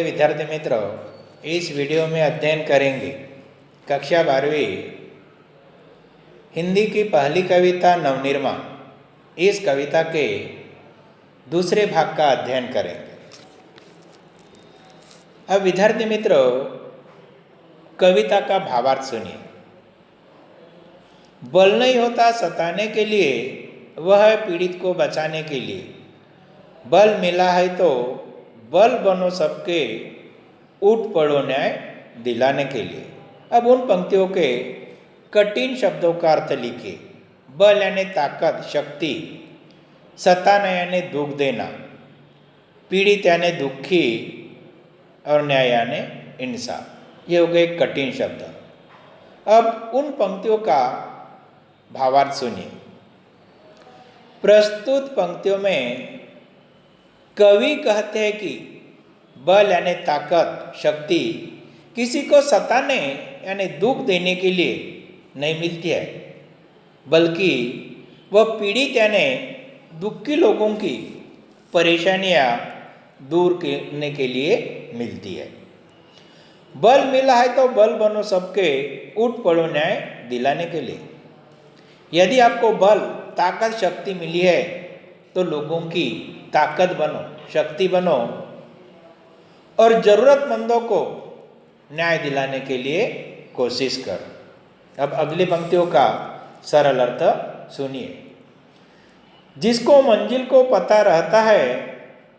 विद्यार्थी मित्रों, इस वीडियो में अध्ययन करेंगे कक्षा 12वीं हिंदी की पहली कविता नवनिर्माण। इस कविता के दूसरे भाग का अध्ययन करेंगे। अब विद्यार्थी मित्रों, कविता का भावार्थ सुनिए। बल नहीं होता सताने के लिए, वह है पीड़ित को बचाने के लिए। बल मिला है तो बल बनो सबके, उठ पड़ो न्याय दिलाने के लिए। अब उन पंक्तियों के कठिन शब्दों का अर्थ लिखिए। बल यानी ताकत, शक्ति। सताना यानी दुख देना। पीड़ित यानी दुखी और न्याय यानी इंसाफ। ये हो गए कठिन शब्द। अब उन पंक्तियों का भावार्थ सुनिए। प्रस्तुत पंक्तियों में कवि कहते हैं कि बल यानी ताकत, शक्ति किसी को सताने यानी दुख देने के लिए नहीं मिलती है, बल्कि वह पीड़ित यानी दुखी लोगों की परेशानियां दूर करने के लिए मिलती है। बल मिला है तो बल बनो सबके, उठ पड़ो न्याय दिलाने के लिए। यदि आपको बल, ताकत, शक्ति मिली है तो लोगों की ताकत बनो, शक्ति बनो और जरूरतमंदों को न्याय दिलाने के लिए कोशिश करो। अब अगली पंक्तियों का सरल अर्थ सुनिए। जिसको मंजिल को पता रहता है,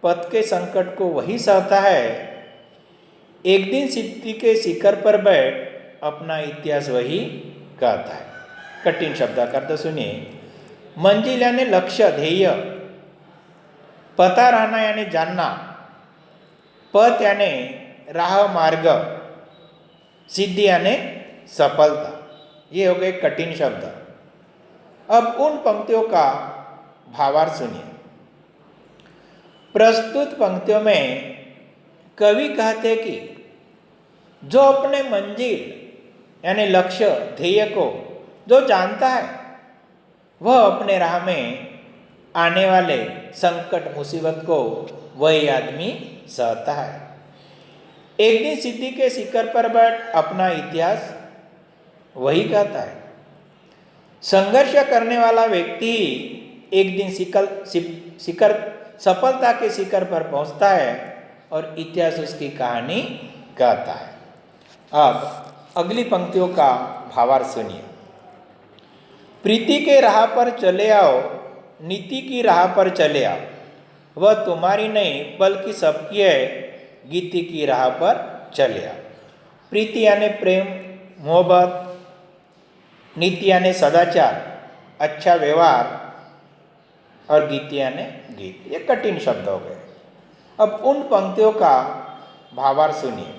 पथ के संकट को वही सहता है। एक दिन सिद्धि के शिखर पर बैठ अपना इतिहास वही कहता है। कठिन शब्द का अर्थ सुनिए। मंजिल यानी लक्ष्य, ध्येय। पता रहना यानी जानना। पथ यानी राह, मार्ग। सिद्धि यानी सफलता। ये हो गए कठिन शब्द। अब उन पंक्तियों का भावार्थ सुनिए। प्रस्तुत पंक्तियों में कवि कहते कि जो अपने मंजिल यानी लक्ष्य, ध्येय को जो जानता है, वह अपने राह में आने वाले संकट, मुसीबत को वही आदमी सहता है। एक दिन सिद्धि के शिखर पर बैठ अपना इतिहास वही कहता है। संघर्ष करने वाला व्यक्ति एक दिन शिखर, सफलता के शिखर पर पहुंचता है और इतिहास उसकी कहानी कहता है। अब अगली पंक्तियों का भावार्थ सुनिए। प्रीति के राह पर चले आओ, नीति की राह पर चले आओ। वह तुम्हारी नहीं बल्कि सबकी है, गीति की राह पर चले आओ। प्रीति यानी प्रेम, मोहब्बत। नीति यानी सदाचार, अच्छा व्यवहार और गीति यानी गीत। ये कठिन शब्द हो गए। अब उन पंक्तियों का भावार्थ सुनिए।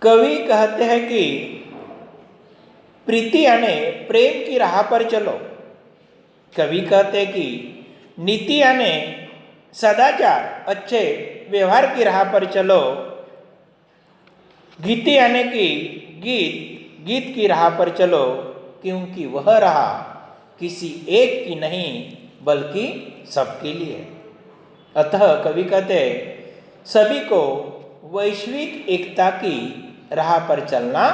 कवि कहते हैं कि प्रीति यानी प्रेम की राह पर चलो। कवि कहते हैं कि नीति यानी सदाचार, अच्छे व्यवहार की राह पर चलो। गीति यानी कि गीत की राह पर चलो, क्योंकि वह राह किसी एक की नहीं बल्कि सबके लिए। अतः कवि कहते सभी को वैश्विक एकता की राह पर चलना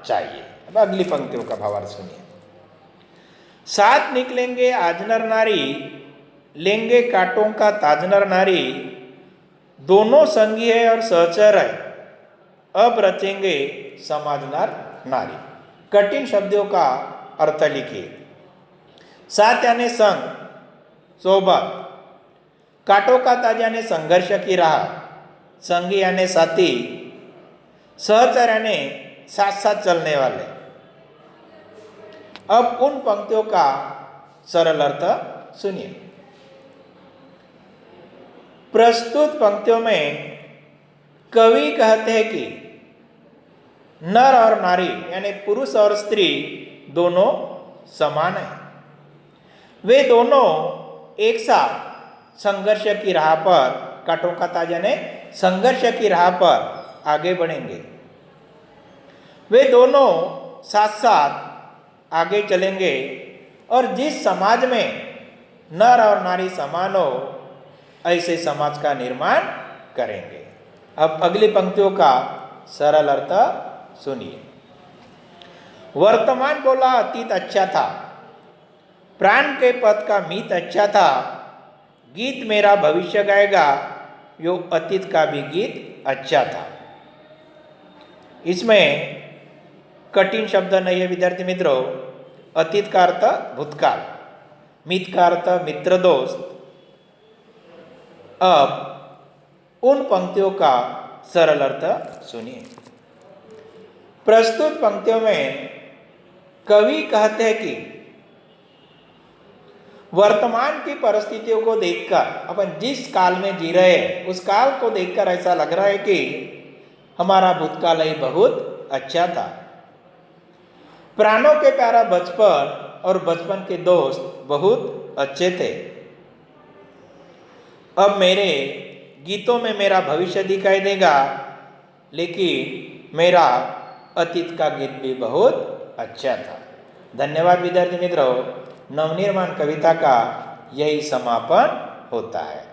चाहिए। अब अगली पंक्तियों का भावार्थ सुनिए। साथ निकलेंगे आज नर नारी, लेंगे कांटों का ताज नर नारी। दोनों संगी है और सहचर है, अब रचेंगे समाज नर नारी। कठिन शब्दों का अर्थ लिखिए। साथ यानी संग, सोबत। कांटों का ताज यानी संघर्ष की राह। संगी यानी साथी। सहचर यानी साथ साथ चलने वाले। अब उन पंक्तियों का सरल अर्थ सुनिए। प्रस्तुत पंक्तियों में कवि कहते हैं कि नर और नारी यानी पुरुष और स्त्री दोनों समान हैं। वे दोनों एक साथ संघर्ष की राह पर, कांटों का ताज यानी संघर्ष की राह पर आगे बढ़ेंगे। वे दोनों साथ साथ आगे चलेंगे और जिस समाज में नर और नारी समान हो, ऐसे समाज का निर्माण करेंगे। अब अगली पंक्तियों का सरल अर्थ सुनिए। वर्तमान बोला अतीत अच्छा था, प्राण के पद का मीत अच्छा था, गीत मेरा भविष्य गाएगा, यो अतीत का भी गीत अच्छा था। इसमें कठिन शब्द नहीं है विद्यार्थी मित्रों। अतीत का अर्थ भूतकाल, मीत का अर्थ मित्र दोस्त। अब उन पंक्तियों का सरल अर्थ सुनिए। प्रस्तुत पंक्तियों में कवि कहते हैं कि वर्तमान की परिस्थितियों को देखकर, अपन जिस काल में जी रहे हैं उस काल को देखकर ऐसा लग रहा है कि हमारा भूतकाल ही बहुत अच्छा था। प्राणों के प्यारा बचपन और बचपन के दोस्त बहुत अच्छे थे। अब मेरे गीतों में मेरा भविष्य दिखाई देगा, लेकिन मेरा अतीत का गीत भी बहुत अच्छा था। धन्यवाद विद्यार्थी मित्रों। नवनिर्माण कविता का यही समापन होता है।